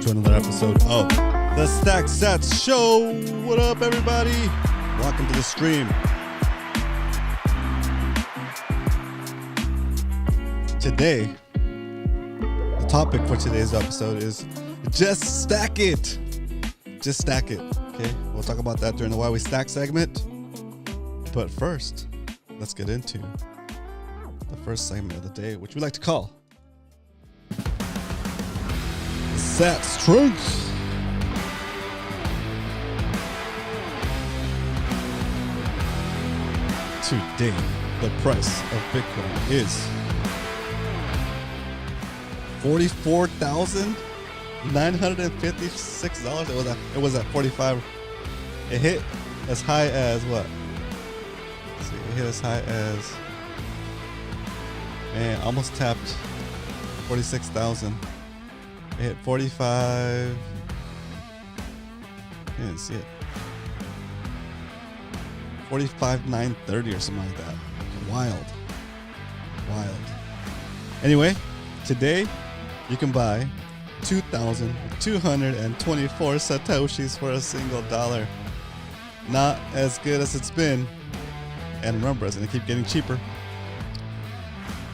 to another episode of the Stack Sats Show. What up, everybody? Welcome to the stream. Today, the topic for today's episode is just stack it. Just stack it. Okay, we'll talk about that during the Why We Stack segment. But first, let's get into the first segment of the day, which we like to call Sat Strength. Today, the price of Bitcoin is $44,956. It was at 45. It hit as high as what? Let's see, it hit as high as, man, almost tapped 46,000. It hit 45. I didn't see it. 45,930 or something like that. Wild. Anyway, today you can buy 2,224 Satoshis for a single dollar. Not as good as it's been. And remember, it's going to keep getting cheaper.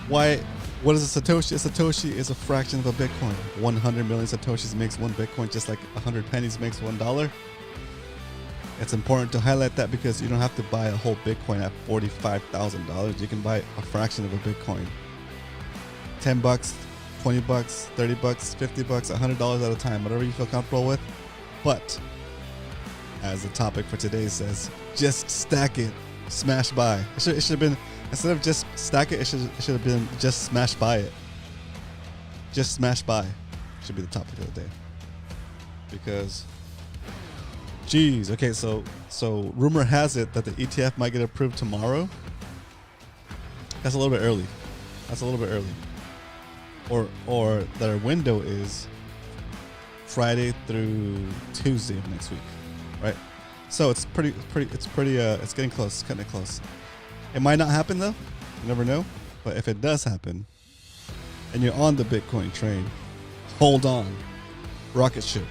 Why? What is a Satoshi? A Satoshi is a fraction of a Bitcoin. 100 million Satoshis makes one Bitcoin, just like 100 pennies makes $1. It's important to highlight that because you don't have to buy a whole Bitcoin at $45,000. You can buy a fraction of a Bitcoin. $10, $20, $30, $50, $100 at a time, whatever you feel comfortable with. But as the topic for today says, just stack it, smash buy. It should have been, instead of just stack it, it should have been just smash buy it. Just smash buy should be the topic of the day. Because, geez, okay, so rumor has it that the ETF might get approved tomorrow. That's a little bit early. Or their window is Friday through Tuesday of next week, right? So it's it's getting close, it's cutting it close. It might not happen though, you never know. But if it does happen, and you're on the Bitcoin train, hold on, rocket ship.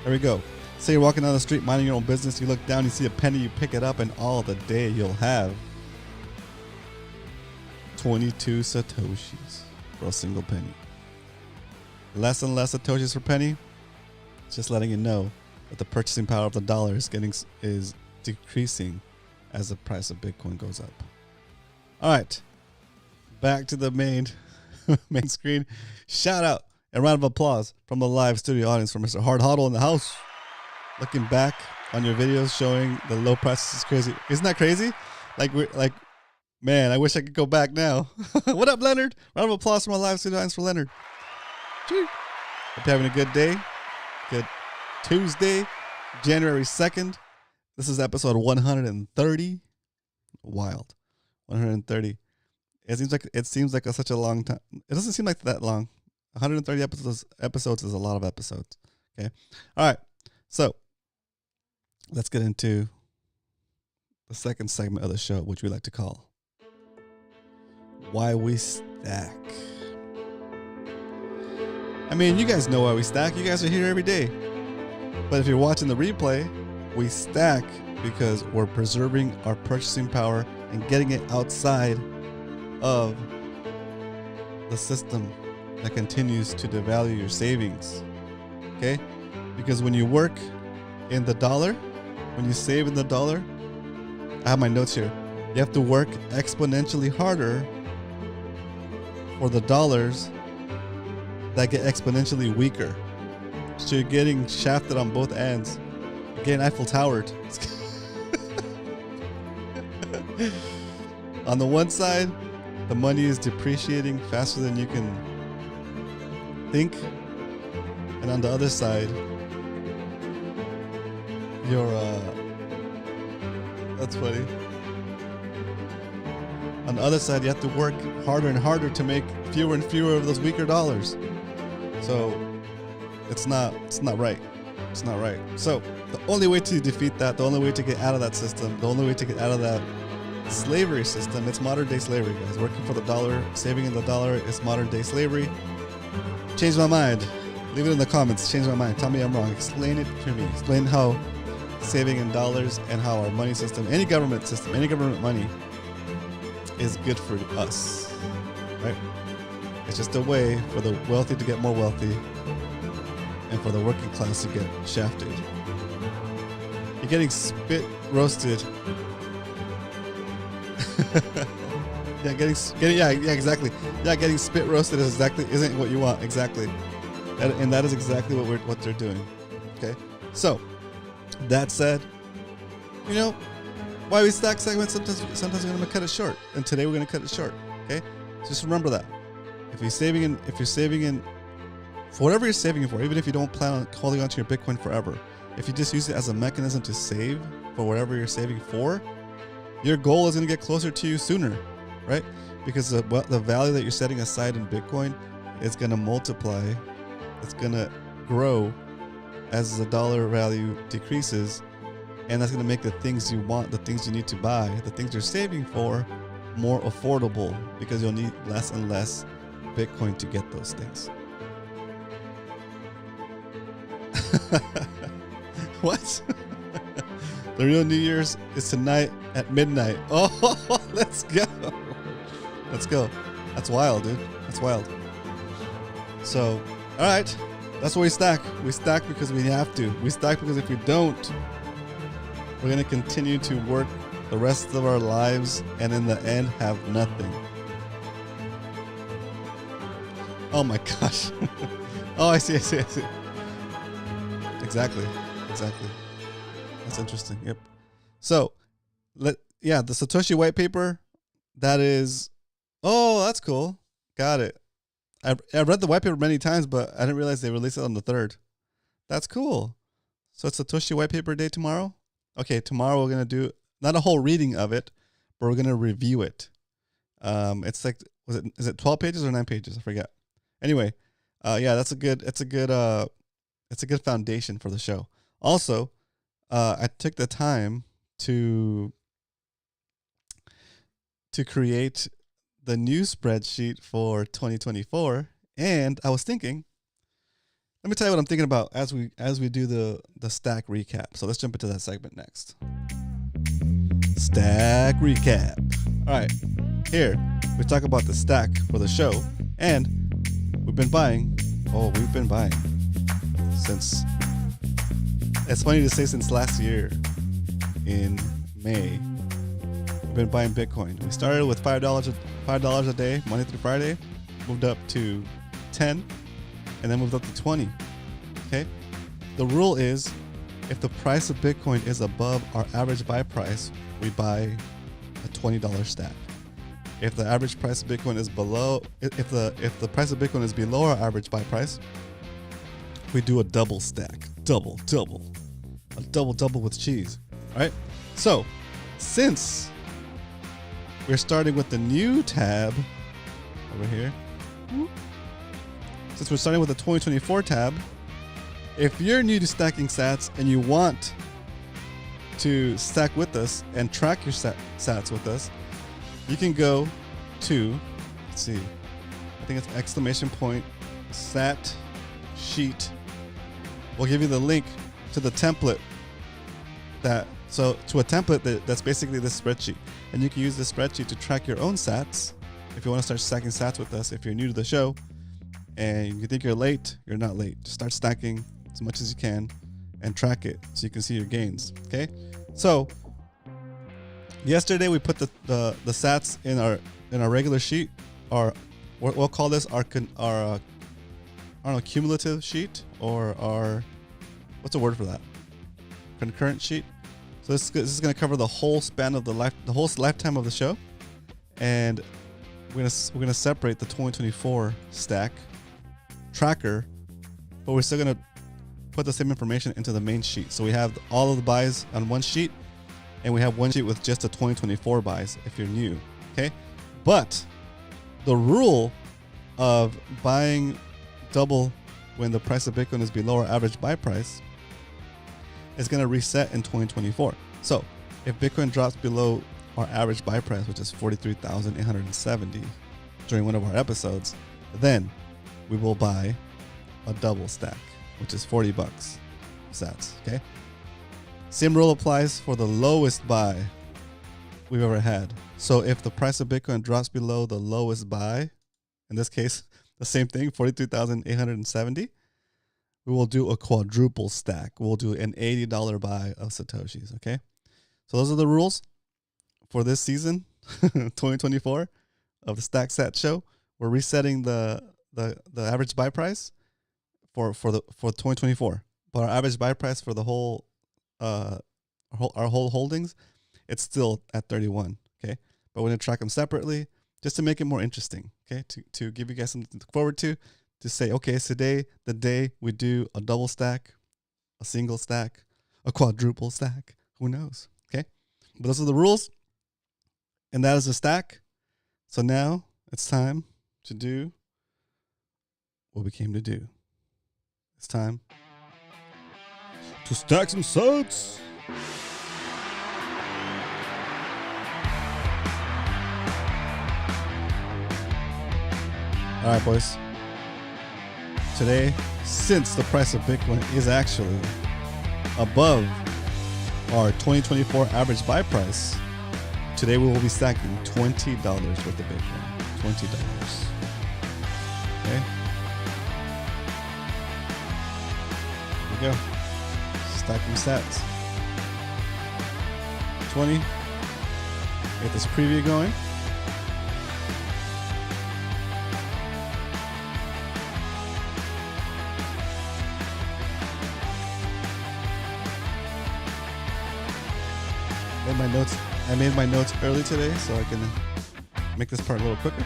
There we go. Say you're walking down the street minding your own business, you look down, you see a penny, you pick it up, and all the day you'll have 22 Satoshis for a single penny. Less and less Satoshis per penny. It's just letting you know that the purchasing power of the dollar is decreasing as the price of Bitcoin goes up. All right, back to the main screen. Shout out and round of applause from the live studio audience for Mr. Hard Hodl in the house. Looking back on your videos showing the low prices is crazy. Isn't that crazy? Like, man, I wish I could go back now. What up, Leonard? Round of applause from our live studio audience for Leonard. Hope you're having a good day. Good Tuesday, January 2nd. This is episode 130. Wild. 130. It seems like such a long time. It doesn't seem like that long. 130 episodes is a lot of episodes. Okay. All right. So let's get into the second segment of the show, which we like to call Why We Stack. I mean, you guys know why we stack. You guys are here every day. But if you're watching the replay, we stack because we're preserving our purchasing power and getting it outside of the system that continues to devalue your savings. Okay? Because when you work in the dollar, when you save in the dollar, I have my notes here. You have to work exponentially harder for the dollars that get exponentially weaker. So you're getting shafted on both ends. You're getting Eiffel Towered. On the one side, the money is depreciating faster than you can think. And on the other side, that's funny. On the other side, you have to work harder and harder to make fewer and fewer of those weaker dollars. So it's not right. It's not right. So the only way to defeat that, the only way to get out of that system, the only way to get out of that slavery system, it's modern day slavery, guys. Working for the dollar, saving in the dollar is modern day slavery. Changed my mind. Leave it in the comments. Change my mind. Tell me I'm wrong. Explain it to me. Explain how saving in dollars and how our money system, any government money is good for us, right? It's just a way for the wealthy to get more wealthy and for the working class to get shafted. You're getting spit roasted. Exactly. Yeah, getting spit roasted isn't what you want. Exactly. And that is exactly what they're doing. Okay. So, that said, why we stack segments, sometimes we're going to cut it short. And today we're going to cut it short. Okay. Just remember that. If you're saving in, for whatever you're saving for, even if you don't plan on holding onto your Bitcoin forever, if you just use it as a mechanism to save for whatever you're saving for, your goal is going to get closer to you sooner, right? Because the value that you're setting aside in Bitcoin is going to multiply. It's going to grow as the dollar value decreases. And that's going to make the things you want, the things you need to buy, the things you're saving for, more affordable, because you'll need less and less Bitcoin to get those things. What? The real New Year's is tonight at midnight. Oh, let's go. Let's go. That's wild, dude. That's wild. So, all right. That's what we stack. We stack because we have to. We stack because if we don't, we're going to continue to work the rest of our lives and in the end have nothing. Oh my gosh. Oh, I see. Exactly. That's interesting. Yep. So, the Satoshi white paper, that is, oh, that's cool. Got it. I read the white paper many times, but I didn't realize they released it on the 3rd. That's cool. So it's Satoshi white paper day tomorrow? Okay, tomorrow we're going to do, not a whole reading of it, but we're going to review it. It's like, is it 12 pages or 9 pages? I forget. Anyway, it's a good foundation for the show. Also, I took the time to create the new spreadsheet for 2024, and I was thinking, let me tell you what I'm thinking about as we do the stack recap. So let's jump into that segment next. Stack recap. All right, here we talk about the stack for the show, and we've been buying since, it's funny to say, since last year in May. We've been buying Bitcoin. We started with $5 a day, Monday through Friday, moved up to 10, and then moved up to 20. Okay? The rule is, if the price of Bitcoin is above our average buy price, we buy a $20 stack. If the average price of Bitcoin is below, if the price of Bitcoin is below our average buy price, we do a double stack. Double. A double with cheese. All right? So, since we're starting with the new tab over here, since we're starting with the 2024 tab, if you're new to stacking sats and you want to stack with us and track your sats with us, you can go to, let's see, I think it's ! sat sheet. We'll give you the link to the template to a template that's basically this spreadsheet. And you can use this spreadsheet to track your own sats if you want to start stacking sats with us. If you're new to the show and you think you're late, you're not late. Just start stacking as much as you can and track it so you can see your gains. Okay? So yesterday we put the sats in our regular sheet, or we'll call this our cumulative sheet, or our, what's the word for that? Concurrent sheet. So this is going to cover the whole span of the whole lifetime of the show, and we're gonna separate the 2024 stack tracker, but we're still gonna put the same information into the main sheet. So we have all of the buys on one sheet, and we have one sheet with just the 2024 buys if you're new. Okay, but the rule of buying double when the price of Bitcoin is below our average buy price is going to reset in 2024. So if Bitcoin drops below our average buy price, which is 43,870 during one of our episodes, then we will buy a double stack, which is $40 sats. Okay. Same rule applies for the lowest buy we've ever had. So if the price of Bitcoin drops below the lowest buy, in this case, the same thing, 43,870, we will do a quadruple stack. We'll do an $80 buy of Satoshis. Okay. So those are the rules for this season, 2024 of the StackSat show. We're resetting the average buy price for 2024, but our average buy price for the whole our whole holdings, it's still at 31. Okay, but we're gonna track them separately just to make it more interesting. Okay, to give you guys something to look forward to say, okay, it's today the day we do a double stack, a single stack, a quadruple stack. Who knows? Okay, but those are the rules, and that is a stack. So now it's time to do what we came to do. It's time to stack some sats. All right, boys. Today, since the price of Bitcoin is actually above our 2024 average buy price, today we will be stacking $20 worth of Bitcoin. $20. Okay. Here we go. Stacking sats. 20. Get this preview going. I made my notes early today so I can make this part a little quicker.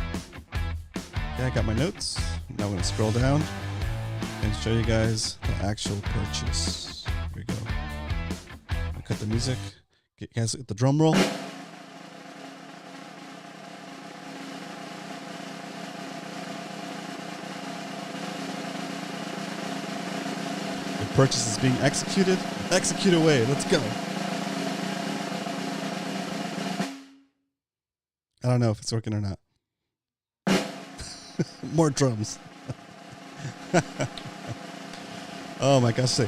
Okay, I got my notes. Now I'm going to scroll down and show you guys the actual purchase. Here we go. I cut the music. Get you guys the drum roll. The purchase is being executed. Execute away. Let's go. I don't know if it's working or not. More drums. Oh my gosh.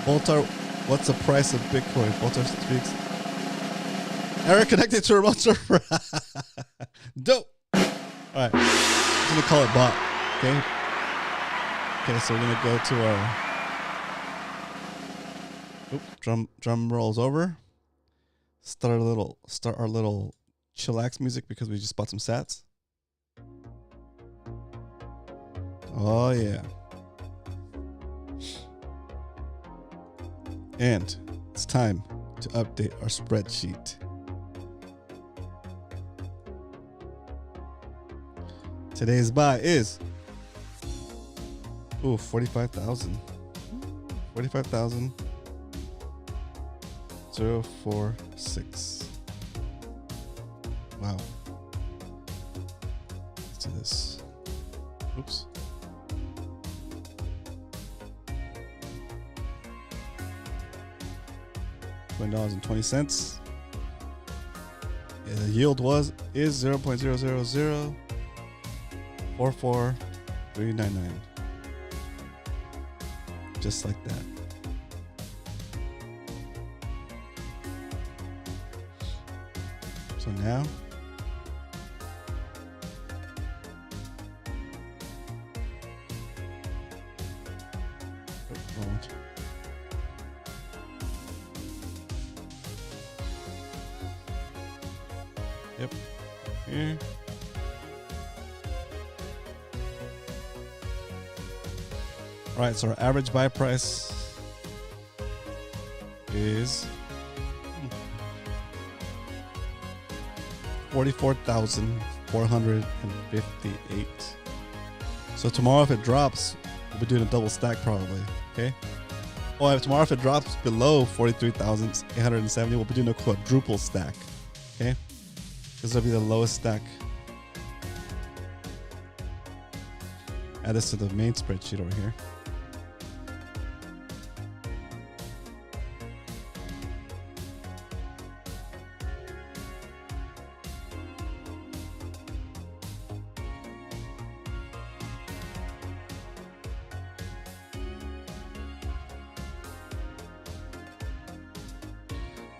Boltar, what's the price of Bitcoin? Boltar speaks. Error connected to a remote server. Dope. Alright. I'm gonna call it bot. Okay. Okay, so we're gonna go to our drum rolls over. Start our little chillax music because we just bought some sats. Oh yeah. And it's time to update our spreadsheet. Today's buy is 45,000. 45,000. 046. Wow. Let's do this. Oops. $20.20. Yeah, the yield is 0.00044399. Just like that. So now yep, here. All right, so our average buy price is 44,458. So tomorrow, if it drops, we'll be doing a double stack probably. Okay. Oh, tomorrow if it drops below 43,870, we'll be doing a quadruple stack. Okay. This will be the lowest stack. Add this to the main spreadsheet over here.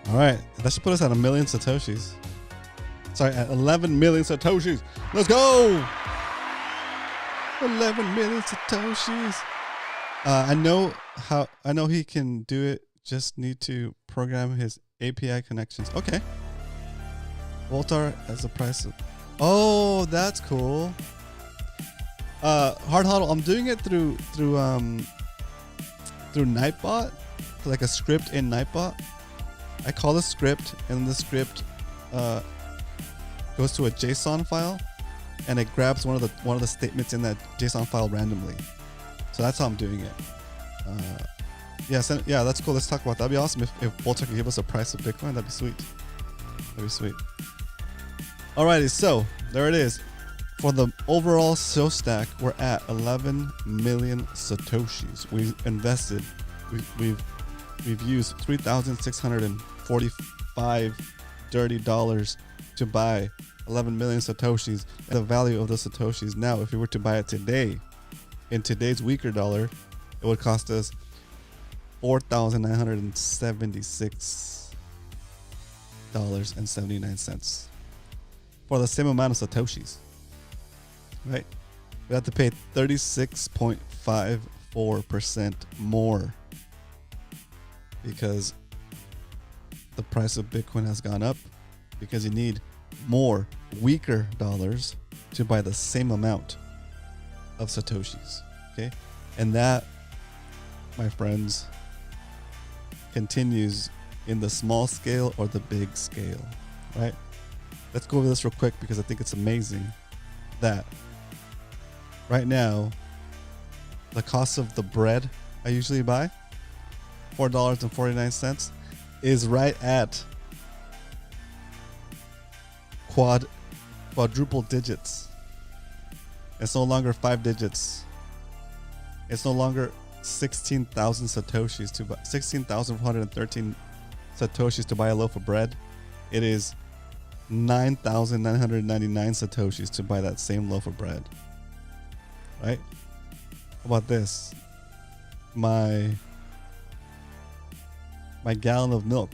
All right, that should put us at 1 million satoshis. Sorry, at 11 million satoshis. Let's go. 11 million satoshis. I know he can do it. Just need to program his API connections. Okay. Voltar as the price of. Oh, that's cool. Hard Huddle. I'm doing it through Nightbot, like a script in Nightbot. I call the script, and the script goes to a JSON file, and it grabs one of the statements in that JSON file randomly. So that's how I'm doing it. Yeah, that's cool. Let's talk about that. That'd be awesome if Voltar could give us a price of Bitcoin. That'd be sweet. That'd be sweet. Alrighty, so there it is. For the overall SO stack, we're at 11 million satoshis. We've invested. We've used $3,645 dirty dollars to buy 11 million satoshis. The value of the satoshis now, if we were to buy it today, in today's weaker dollar, it would cost us $4,976.79 for the same amount of satoshis. Right? We have to pay 36.54% more because the price of Bitcoin has gone up, because you need more weaker dollars to buy the same amount of satoshis. Okay? And that, my friends, continues in the small scale or the big scale, right? Let's go over this real quick because I think it's amazing that right now the cost of the bread I usually buy, $4.49, is right at quadruple digits. It's no longer 5 digits. It's no longer 16,000 satoshis to buy 16,413 satoshis to buy a loaf of bread. It is 9,999 satoshis to buy that same loaf of bread. Right? How about this? My gallon of milk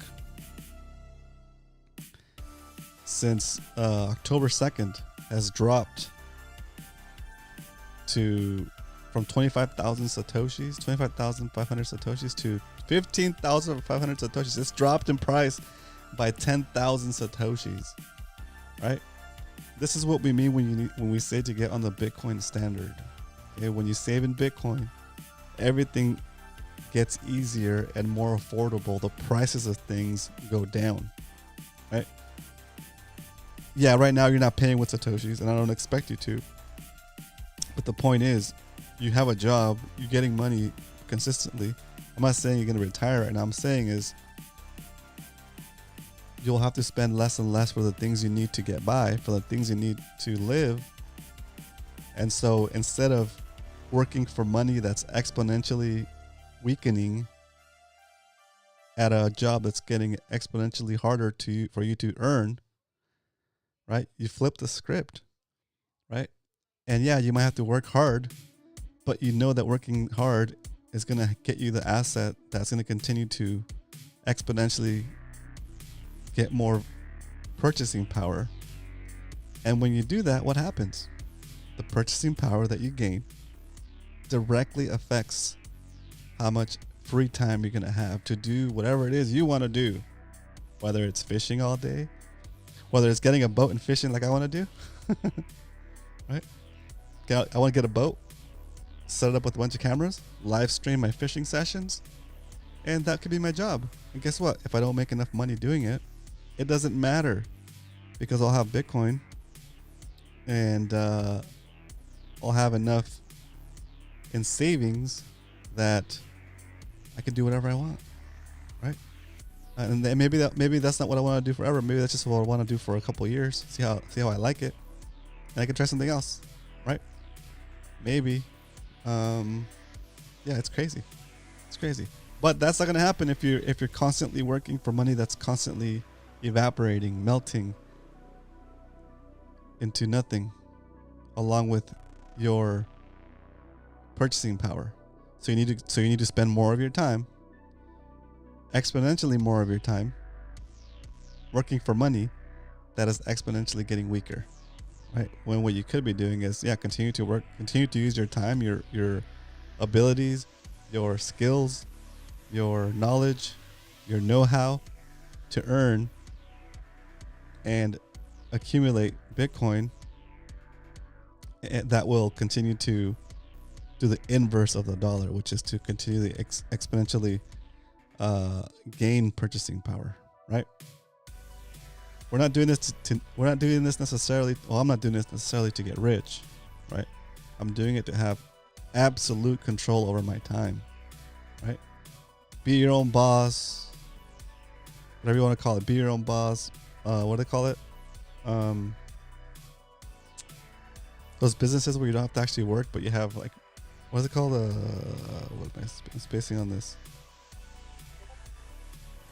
since October 2nd has dropped from 25,000 satoshis, 25,500 satoshis to 15,500 satoshis. It's dropped in price by 10,000 satoshis, right? This is what we mean when we say to get on the Bitcoin standard. Okay? When you save in Bitcoin, everything gets easier and more affordable. The prices of things go down, right? Yeah, right now you're not paying with satoshis, and I don't expect you to. But the point is, you have a job, you're getting money consistently. I'm not saying you're going to retire right now. I'm saying is you'll have to spend less and less for the things you need to get by, for the things you need to live. And so instead of working for money that's exponentially weakening at a job that's getting exponentially harder for you to earn, right? You flip the script, right? And yeah, you might have to work hard, but you know that working hard is going to get you the asset that's going to continue to exponentially get more purchasing power. And when you do that, what happens? The purchasing power that you gain directly affects how much free time you're going to have to do whatever it is you want to do, whether it's fishing all day, whether it's getting a boat and fishing like I want to do, right? I want to get a boat, set it up with a bunch of cameras, live stream my fishing sessions, and that could be my job. And guess what? If I don't make enough money doing it, it doesn't matter, because I'll have Bitcoin and I'll have enough in savings that I can do whatever I want, right? And then maybe that's not what I want to do forever. Maybe that's just what I want to do for a couple of years. See how I like it, and I can try something else, right? Maybe. Yeah, it's crazy. It's crazy. But that's not gonna happen if you're constantly working for money that's constantly evaporating, melting into nothing, along with your purchasing power. So you need to spend more of your time, exponentially more of your time, working for money that is exponentially getting weaker, right? When what you could be doing is, continue to work, continue to use your time, your abilities, your skills, your knowledge, your know-how to earn and accumulate Bitcoin that will continue to do the inverse of the dollar, which is to continually exponentially gain purchasing power, right? We're not doing this we're not doing this necessarily. Well, I'm not doing this necessarily to get rich, right? I'm doing it to have absolute control over my time, right? Be your own boss, whatever you want to call it. Be your own boss. What do they call it? Those businesses where you don't have to actually work, but you have like, what is it called? What am I spacing on this?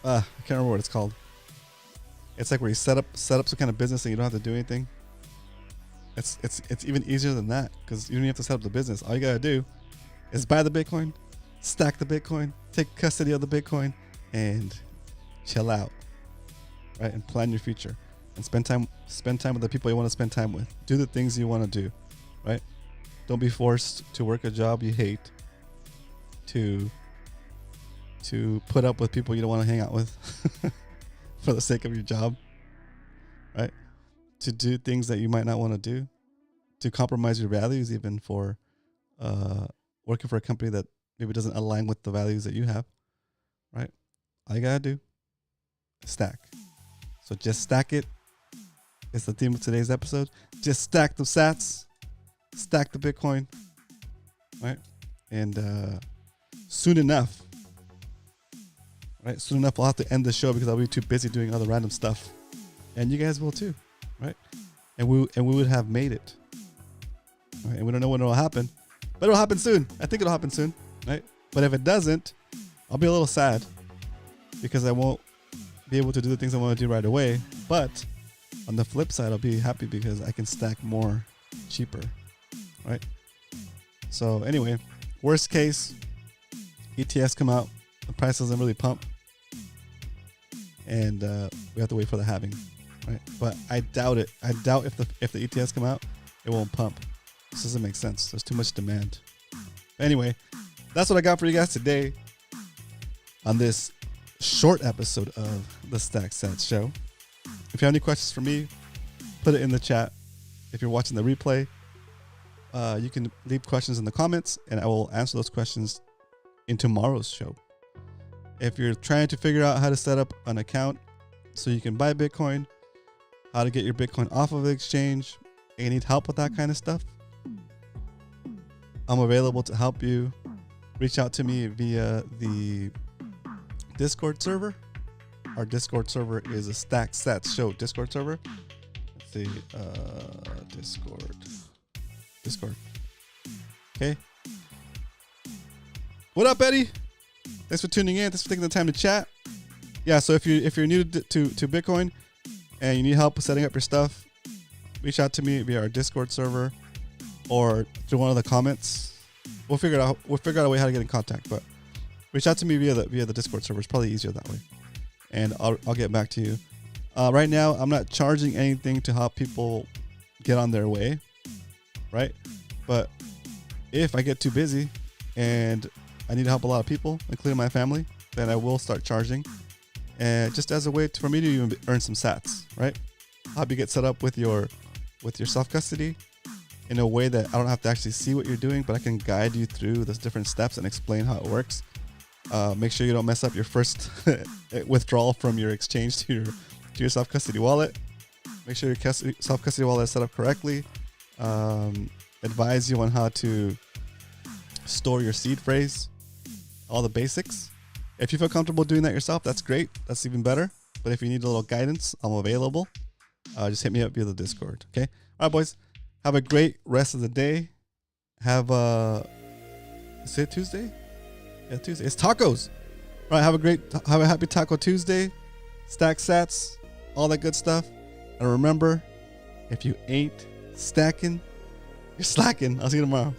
I can't remember what it's called. It's like where you set up some kind of business and you don't have to do anything. It's even easier than that because you don't even have to set up the business. All you gotta do is buy the Bitcoin, stack the Bitcoin, take custody of the Bitcoin, and chill out, right? And plan your future and spend time with the people you want to spend time with. Do the things you want to do, right? Don't be forced to work a job you hate, to put up with people you don't want to hang out with for the sake of your job, right? To do things that you might not want to do, to compromise your values even for working for a company that maybe doesn't align with the values that you have, right? All you gotta do, stack. So just stack it. It's the theme of today's episode. Just stack the sats, stack the Bitcoin, right? And soon enough, I'll have to end the show because I'll be too busy doing other random stuff, and you guys will too, right? And we would have made it, right? And we don't know when it'll happen, but it'll happen soon. I think it'll happen soon, right? But if it doesn't, I'll be a little sad because I won't be able to do the things I want to do right away. But on the flip side, I'll be happy because I can stack more cheaper, right? So anyway, worst case, ETFs come out, the price doesn't really pump, and we have to wait for the halving, right? But I doubt it. I doubt if the ETFs come out, it won't pump. This doesn't make sense. There's too much demand. But anyway, that's what I got for you guys today on this short episode of the Stack Sats Show. If you have any questions for me, put it in the chat. If you're watching the replay, you can leave questions in the comments, and I will answer those questions in tomorrow's show. If you're trying to figure out how to set up an account so you can buy Bitcoin, how to get your Bitcoin off of the exchange, and you need help with that kind of stuff, I'm available to help you. Reach out to me via the Discord server. Our Discord server is a Stack Sats Show Discord server. Let's see, Discord. Okay. What up, Eddie? Thanks for tuning in. Thanks for taking the time to chat. Yeah, so if you're new to Bitcoin and you need help setting up your stuff, reach out to me via our Discord server or through one of the comments. We'll figure out a way how to get in contact, but reach out to me via the Discord server. It's probably easier that way, and I'll get back to you. Right now, I'm not charging anything to help people get on their way, right? But if I get too busy and I need to help a lot of people, including my family, then I will start charging, and just as a way for me to even earn some sats, right? Help you get set up with your self-custody in a way that I don't have to actually see what you're doing, but I can guide you through those different steps and explain how it works. Make sure you don't mess up your first withdrawal from your exchange to your self-custody wallet. Make sure your self-custody wallet is set up correctly. Advise you on how to store your seed phrase, all the basics. If you feel comfortable doing that yourself, that's great. That's even better. But if you need a little guidance, I'm available. Just hit me up via the Discord. Okay. All right, boys. Have a great rest of the day. Is it Tuesday? Yeah, Tuesday. It's tacos. All right. Have a happy Taco Tuesday. Stack sats, all that good stuff. And remember, if you ain't stacking, you're slacking. I'll see you tomorrow.